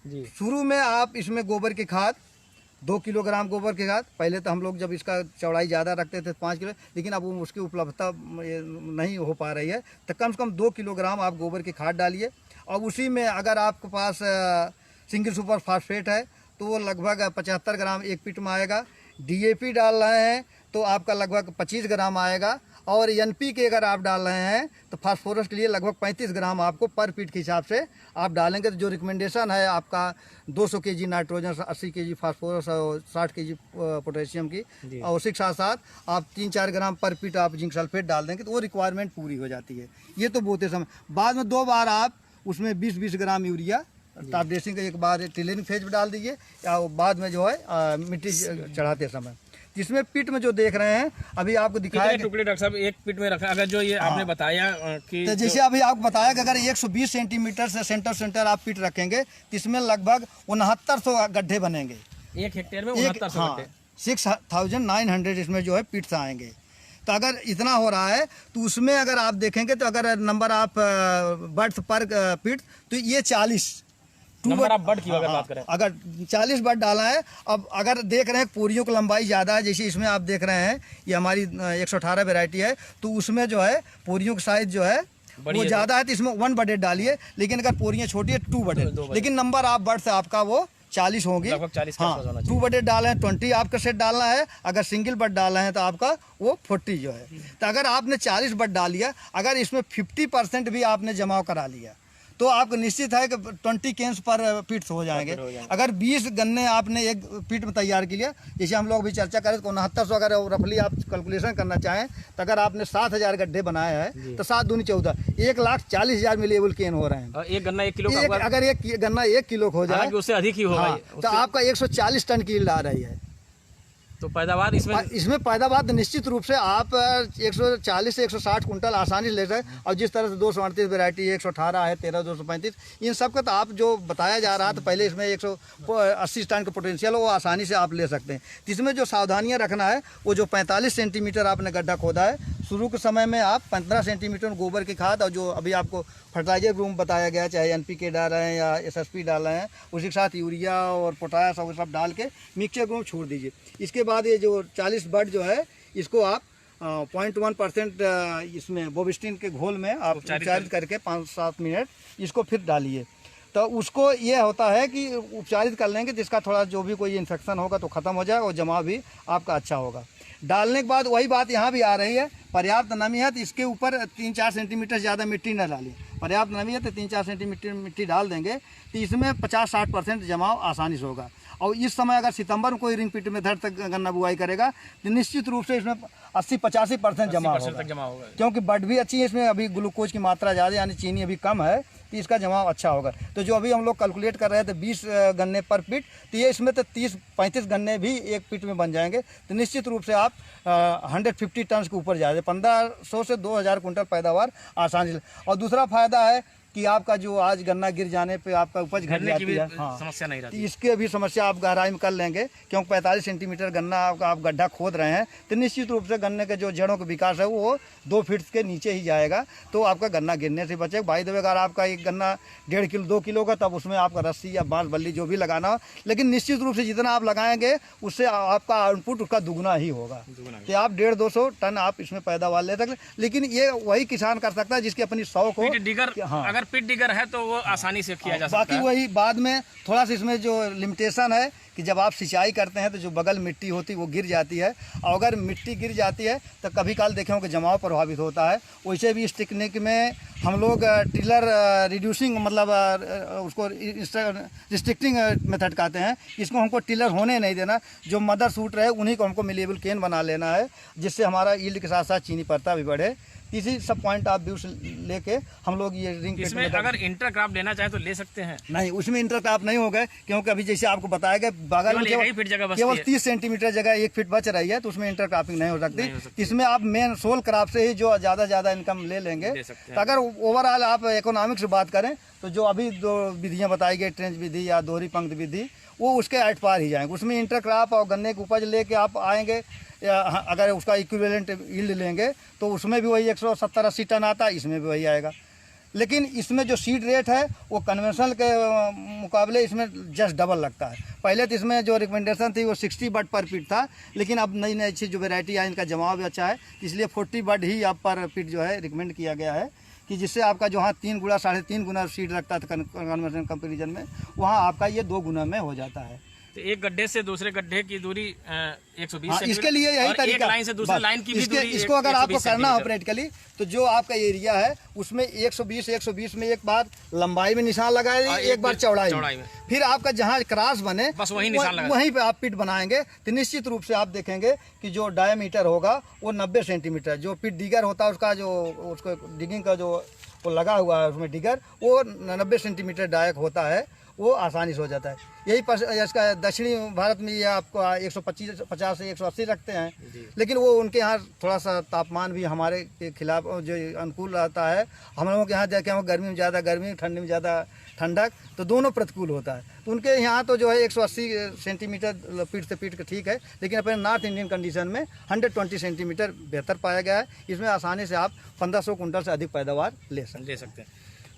जी। शुरू में आप इसमें गोबर की खाद 2 किलोग्राम गोबर की खाद, पहले तो हम लोग जब इसका चौड़ाई ज़्यादा रखते थे 5 किलो, लेकिन अब उसकी उपलब्धता नहीं हो पा रही है, तो कम से कम 2 किलोग्राम आप गोबर की खाद डालिए। और उसी में अगर आपके पास सिंगल सुपर फास्फेट है तो वो लगभग 75 ग्राम एक पिट में आएगा। DAP डाल रहे हैं तो आपका लगभग 25 ग्राम आएगा। और NPK अगर आप डाल रहे हैं तो फास्फोरस के लिए लगभग 35 ग्राम आपको पर पिट के हिसाब से आप डालेंगे। तो जो रिकमेंडेशन है आपका 200 kg नाइट्रोजन, 80 kg फास्फोरस और 60 kg पोटेशियम की, और उसी के साथ साथ आप 3-4 ग्राम पर पिट आप जिंक सल्फेट डाल देंगे तो वो रिक्वायरमेंट पूरी हो जाती है। ये तो बोते समय बाद में 2 बार आप उसमें 20-20 ग्राम यूरिया टॉप ड्रेसिंग का एक बार टिलेरिंग फेज में डाल दीजिए, या बाद में जो है मिट्टी चढ़ाते समय। जिसमें पिट में जो देख रहे हैं अभी आपको दिखाया टुकड़े डॉक्टर साहब एक पिट में रखा, अगर जो ये आपने बताया कि तो जैसे अभी आपको बताया कि अगर 120 सेंटीमीटर से सेंटर आप पिट रखेंगे तो इसमें लगभग 6900 गड्ढे बनेंगे। 1 हेक्टेयर में 6900 गड्ढे, 6900 इसमें जो है पिट्स आएंगे। तो अगर इतना हो रहा है तो उसमें अगर आप देखेंगे तो अगर नंबर ऑफ बर्ड्स पर पिट तो ये 40 नंबर ऑफ बर्ड की अगर बात करें, अगर 40 बर्ड डाला है। अब अगर देख रहे हैं पोरियों की लंबाई ज़्यादा है, जैसे इसमें आप देख रहे हैं ये हमारी 118 वैरायटी है, तो उसमें जो है पोरियों का साइज जो है वो ज़्यादा है, तो इसमें 1 बर्डेड डालिए। लेकिन अगर पोरियाँ छोटी है 2 बर्डेड, लेकिन नंबर ऑफ बर्ड से आपका वो 40 होगी। लगभग 40 हाँ, 2 बर्डेड डाले हैं 20 आपका सेट डालना है। अगर सिंगल बर्ड डाल रहे हैं तो आपका वो 40 जो है। तो अगर आपने 40 बर्ड डाल लिया, अगर इसमें 50% भी आपने जमाव करा लिया तो आपको निश्चित है कि 20 केन्स पर पिट्स हो जाएंगे। अगर 20 गन्ने आपने एक पिट में तैयार किया, जैसे हम लोग भी चर्चा करें तो 6900 अगर रफली आप कैलकुलेशन करना चाहें तो अगर आपने 7000 गड्ढे बनाए हैं तो 7 दूनी 14, 1,40,000 मिलेबल केन हो रहे हैं। एक गन्ना 1 किलो का, अगर एक गन्ना 1 किलो हो जाए उससे अधिक ही होगा, तो आपका 140 टन की आ रही है। तो पैदावार इसमें पैदावार निश्चित रूप से आप 140 से 160 कुंटल आसानी से ले सकते। और जिस तरह से 238 वैरायटी 118 है, 13,235, इन सब का तो आप जो बताया जा रहा था पहले, इसमें 180 टन का पोटेंशियल वो आसानी से आप ले सकते हैं। तो इसमें जो सावधानियां रखना है वो जो 45 सेंटीमीटर आपने गड्ढा खोदा है, शुरू के समय में आप 15 सेंटीमीटर गोबर की खाद और जो अभी आपको फर्टिलाइजर रूम बताया गया, चाहे NPK डाल रहे हैं या SSP डाल रहे हैं, उसी के साथ यूरिया और पोटास और सब डाल के मिक्सचर रूम छोड़ दीजिए। इसके बाद ये जो 40 बर्ड जो है इसको आप 0.1% इसमें बोविस्टिन के घोल में आप उपचारित करके 5-7 मिनट इसको फिर डालिए। तो उसको ये होता है कि उपचारित कर लेंगे, जिसका थोड़ा जो भी कोई इन्फेक्शन होगा तो ख़त्म हो जाएगा और जमा भी आपका अच्छा होगा। डालने के बाद वही बात यहाँ भी आ रही है, पर्याप्त नमी है तो इसके ऊपर 3-4 सेंटीमीटर ज़्यादा मिट्टी न डालिए। पर्याप्त नमी है तो 3-4 सेंटीमीटर मिट्टी डाल देंगे तो इसमें 50-60% जमाव आसानी से होगा। और इस समय अगर सितंबर में कोई रिंग पिट मेथड तक गन्ना बुआई करेगा तो निश्चित रूप से इसमें 80-85% जमा होगा, क्योंकि बर्ड भी अच्छी है, इसमें अभी ग्लूकोज की मात्रा ज़्यादा यानी चीनी अभी कम है, तो इसका जमाव अच्छा होगा। तो जो अभी हम लोग कैलकुलेट कर रहे थे 20 गन्ने पर पिट, तो ये इसमें तो 30-35 गन्ने भी एक पिट में बन जाएंगे। तो निश्चित रूप से आप 150 टन के ऊपर जाए, 1500 से 2000 कुंटल पैदावार आसानी से। और दूसरा फायदा है कि आपका जो आज गन्ना गिर जाने पे आपका उपज घट जाती है, हाँ, समस्या नहीं रहती। इसके भी समस्या आप गहराई में कर लेंगे, क्योंकि 45 सेंटीमीटर गन्ना आप गड्ढा खोद रहे हैं तो निश्चित रूप से गन्ने के जो जड़ों का विकास है वो 2 फीट के नीचे ही जाएगा, तो आपका गन्ना गिरने से बचेगा। भाई देवे अगर आपका एक गन्ना 1.5 किलो 2 किलो का, तब उसमें आपका रस्सी या बांस बल्ली जो भी लगाना हो, लेकिन निश्चित रूप से जितना आप लगाएंगे उससे आपका आउटपुट उसका दुगना ही होगा। तो आप 150-200 टन आप इसमें पैदावार ले सकते, लेकिन ये वही किसान कर सकता है जिसकी अपनी शौक हो। अगर पिट डिगर है तो वो आसानी से किया जा सकता है। बाकी वही बाद में थोड़ा सा इसमें जो लिमिटेशन है कि जब आप सिंचाई करते हैं तो जो बगल मिट्टी होती है वो गिर जाती है, और अगर मिट्टी गिर जाती है तो कभी काल देखे होंगे जमाव प्रभावित होता है। वैसे भी इस टेक्निक में हम लोग टिलर रिड्यूसिंग मतलब उसको रिस्ट्रिक्टिंग मेथड कहते हैं। इसको हमको टिलर होने नहीं देना, जो मदर सूट रहे उन्हीं को हमको मिलेबल केन बना लेना है, जिससे हमारा यील्ड के साथ साथ चीनी परता भी बढ़े। इसी सब पॉइंट ऑफ व्यू से लेके हम लोग ये रिंग पिट इसमें अगर इंटरक्रॉप लेना चाहे तो ले सकते हैं? नहीं, उसमें इंटरक्रॉप नहीं हो गए, क्योंकि अभी जैसे आपको बताया गया बगल में केवल 30 सेंटीमीटर जगह 1 फीट बच रही है, तो उसमें इंटरक्रॉपिंग नहीं हो सकती। इसमें आप मेन सोल क्रॉप से ही जो ज़्यादा इनकम ले लेंगे। तो अगर ओवरऑल आप इकोनॉमिक से बात करें तो जो अभी 2 विधियाँ बताई गई, ट्रेंच विधि या दोहरी पंक्ति विधि, वो उसके एट पार ही जाएंगे। उसमें इंटरक्रॉप और गन्ने की उपज लेके आप आएंगे, या अगर उसका इक्विवेलेंट यील्ड लेंगे तो उसमें भी वही 170-80 टन आता है, इसमें भी वही आएगा। लेकिन इसमें जो सीड रेट है वो कन्वेंशनल के मुकाबले इसमें जस्ट डबल लगता है। पहले तो इसमें जो रिकमेंडेशन थी वो 60 बड पर फीट था, लेकिन अब नई अच्छी जो वेराइटी है इनका जमाव भी अच्छा है, इसलिए 40 बड ही आप पर फीट जो है रिकमेंड किया गया है, कि जिससे आपका जो हाँ 3 गुना 3.5 गुना सीड लगता था कन्वेंशनल कंपेरिजन में, वहाँ आपका ये 2 गुना में हो जाता है। तो एक गड्ढे से दूसरे गड्ढे की दूरी 120 हाँ, इसके लिए यही तरीका, एक लाइन से दूसरी लाइन की भी दूरी इसको अगर आपको करना हो प्रैक्टिकली, तो जो आपका एरिया है उसमें 120 में एक बार लंबाई में निशान लगाए, एक बार चौड़ाई में। फिर आपका जहाँ क्रॉस बने बस वही निशान लगा, वहीं पे आप पिट बनाएंगे, तो निश्चित रूप से आप देखेंगे कि जो डायमीटर होगा वो 90 सेंटीमीटर, जो पिट डिगर होता है उसका जो उसको डिगिंग का जो वो लगा हुआ है उसमें डिगर, वो 90 सेंटीमीटर डायक होता है, वो आसानी से हो जाता है। यही इसका दक्षिणी भारत में ये आपको 150 से 180 रखते हैं, लेकिन वो उनके यहाँ थोड़ा सा तापमान भी हमारे के खिलाफ जो अनुकूल रहता है। हम लोगों के यहाँ देखे हम गर्मी में ज़्यादा गर्मी, ठंडी में ज़्यादा ठंडक, तो दोनों प्रतिकूल होता है। तो उनके यहाँ तो जो है 180 सेंटीमीटर फीट से फीट ठीक है, लेकिन अपने नॉर्थ इंडियन कंडीशन में 120 सेंटीमीटर बेहतर पाया गया है। इसमें आसानी से आप 1500 कुंटल से अधिक पैदावार ले सकते हैं।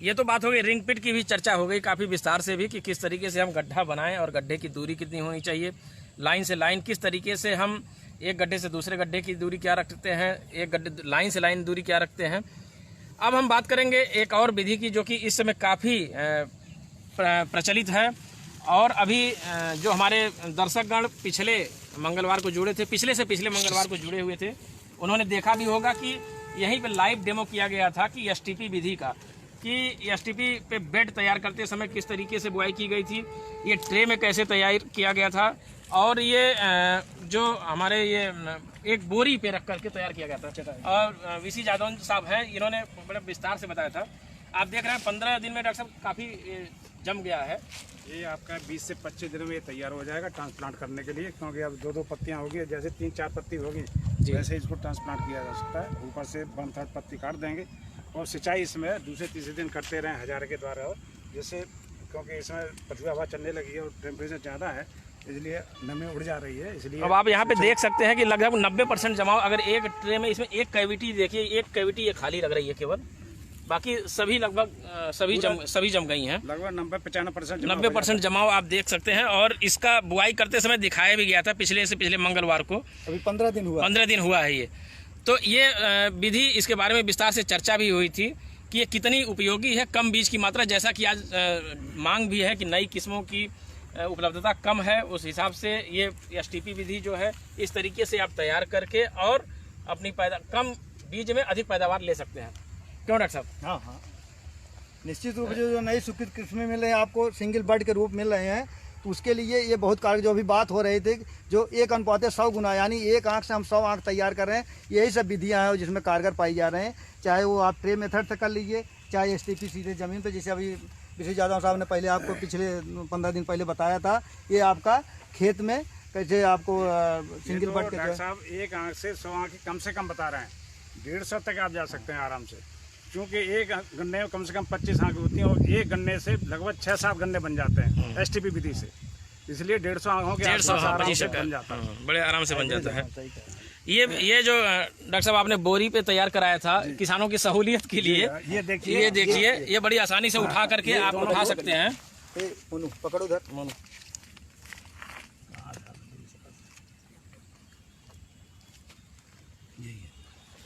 ये तो बात हो गई रिंग पिट की, भी चर्चा हो गई काफ़ी विस्तार से भी, कि किस तरीके से हम गड्ढा बनाएं और गड्ढे की दूरी कितनी होनी चाहिए, लाइन से लाइन किस तरीके से हम एक गड्ढे से दूसरे गड्ढे की दूरी क्या रखते हैं, एक गड्ढे लाइन से लाइन दूरी क्या रखते हैं। अब हम बात करेंगे एक और विधि की, जो कि इस समय काफ़ी प्रचलित है, और अभी जो हमारे दर्शकगण पिछले मंगलवार को जुड़े थे, पिछले से पिछले मंगलवार को जुड़े हुए थे, उन्होंने देखा भी होगा कि यहीं पे लाइव डेमो किया गया था कि एसटीपी विधि का, कि एसटीपी पे बेड तैयार करते समय किस तरीके से बुआई की गई थी, ये ट्रे में कैसे तैयार किया गया था, और ये जो हमारे ये एक बोरी पे रख करके तैयार किया गया था। और वीसी जादव साहब हैं, इन्होंने बड़े विस्तार से बताया था। आप देख रहे हैं 15 दिन में डॉक्टर साहब काफ़ी जम गया है। ये आपका 20 से 25 दिनों में ये तैयार हो जाएगा ट्रांसप्लांट करने के लिए, क्योंकि अब 2-2 पत्तियाँ होगी, जैसे 3-4 पत्ती होगी वैसे इसको ट्रांसप्लांट किया जा सकता है। ऊपर से 1/3 पत्ती काट देंगे, और सिंचाई इसमें दूसरे-तीसरे दिन करते रहें हजारे के द्वारा, और जैसे क्योंकि इसमें पछुआ हवा चलने लगी है और टेम्परेचर ज़्यादा है, इसलिए नमी उड़ जा रही है। इसलिए अब आप यहाँ पे देख सकते हैं कि लगभग 90% जमाव, अगर एक ट्रे में इसमें एक कैविटी देखिए, एक कैविटी ये खाली लग रही है केवल, बाकी सभी लगभग सभी जम गई हैं। लगभग 90% जमाव आप देख सकते हैं। और इसका बुआई करते समय दिखाया भी गया था पिछले से पिछले मंगलवार को, अभी 15 दिन हुआ है ये। तो ये विधि, इसके बारे में विस्तार से चर्चा भी हुई थी कि ये कितनी उपयोगी है, कम बीज की मात्रा, जैसा कि आज मांग भी है कि नई किस्मों की उपलब्धता कम है, उस हिसाब से ये एसटीपी विधि जो है इस तरीके से आप तैयार करके और अपनी कम बीज में अधिक पैदावार ले सकते हैं। क्यों डॉक्टर साहब? हाँ, निश्चित रूप से जो नई स्वीकृत किस्में मिल रही हैं आपको, सिंगल बर्ड के रूप मिल रहे हैं, तो उसके लिए ये बहुत कारगर, जो अभी बात हो रही थी, जो 1:100 गुना, यानी एक आँख से हम 100 आँख तैयार कर रहे हैं, यही सब विधियाँ हैं जिसमें कारगर पाई जा रहे हैं। चाहे वो आप ट्रे मेथड से कर लीजिए, चाहे एसटीपी सीधे ज़मीन पे, जैसे अभी विशेष यादव साहब ने पहले आपको पिछले 15 दिन पहले बताया था, ये आपका खेत में कैसे आपको सिंगल बर्ड के साहब 1 आँख से 100 आँख कम से कम बता रहे हैं, 150 तक आप जा सकते हैं आराम से, क्योंकि एक गन्ने में कम से कम 25 आँख होती हैं, और एक गन्ने से लगभग 6-7 गन्ने बन जाते हैं एसटीपी विधि से, इसलिए 150 आँखों के आसपास बन जाता है, बड़े आराम से बन जाता है। ये जो डॉक्टर साहब आपने बोरी पे तैयार कराया था किसानों की सहूलियत के लिए, ये देखिए, ये बड़ी आसानी से उठा करके आप उठा सकते हैं। पकड़ो उधर,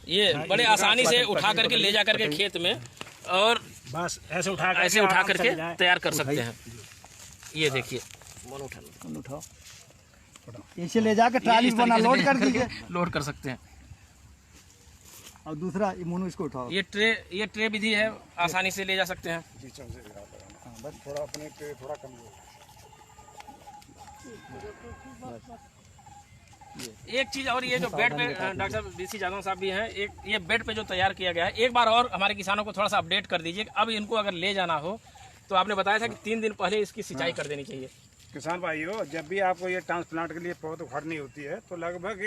ये बड़े आसानी से उठा करके ले जा करके खेत में, और बस ऐसे उठा करके तैयार कर सकते हैं। ये देखिए, मोनू उठाना। उठाओ, इसे ले जाके ट्राली इस पर बना तरीके से लोड ले कर करके दीजिए। लोड कर सकते हैं। और दूसरा मोनू इसको उठाओ। ये ट्रे विधि है, आसानी से ले जा सकते हैं। जी चल से हाँ, बस थोड़ा अपने पे थोड़ा कमजोर। एक चीज और, ये जो बेड पे डॉक्टर साहब DC जादव साहब भी हैं, एक ये बेड पे जो तैयार किया गया है, एक बार और हमारे किसानों को थोड़ा सा अपडेट कर दीजिए। अब इनको अगर ले जाना हो तो आपने बताया था कि 3 दिन पहले इसकी सिंचाई कर देनी चाहिए। किसान भाइयों, जब भी आपको ये ट्रांसप्लांट के लिए पौध उखाड़नी होती है तो लगभग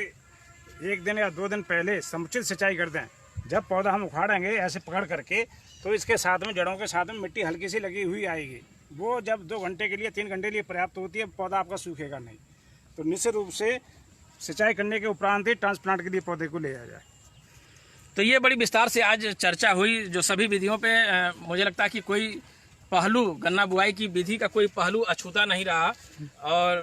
1 दिन या 2 दिन पहले समुचित सिंचाई कर दें। जब पौधा हम उखाड़ेंगे ऐसे पकड़ करके, तो इसके साथ में जड़ों के साथ में मिट्टी हल्की सी लगी हुई आएगी। वो जब 2 घंटे के लिए 3 घंटे के लिए पर्याप्त होती है, पौधा आपका सूखेगा नहीं। तो निश्चित रूप से सिंचाई करने के उपरांत ही ट्रांसप्लांट के लिए पौधे को ले जाया जाए। तो ये बड़ी विस्तार से आज चर्चा हुई, जो सभी विधियों पे मुझे लगता है कि कोई पहलू, गन्ना बुआई की विधि का कोई पहलू अछूता नहीं रहा। और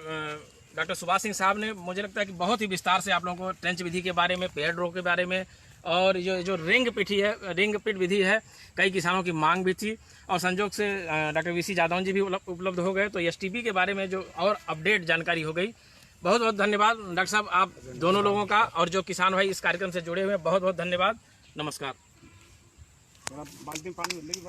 डॉक्टर सुभाष सिंह साहब ने मुझे लगता है कि बहुत ही विस्तार से आप लोगों को ट्रेंच विधि के बारे में, पेड़ रो के बारे में, और जो रिंग पिट विधि है, कई किसानों की मांग भी थी। और संजोग से डॉक्टर VC जादव जी भी उपलब्ध हो गए, तो STP के बारे में जो और अपडेट जानकारी हो गई। बहुत बहुत धन्यवाद डॉक्टर साहब आप दोनों लोगों का, और जो किसान भाई इस कार्यक्रम से जुड़े हुए हैं, बहुत बहुत धन्यवाद। नमस्कार। थोड़ा बाल्टी में पानी मिलेगी।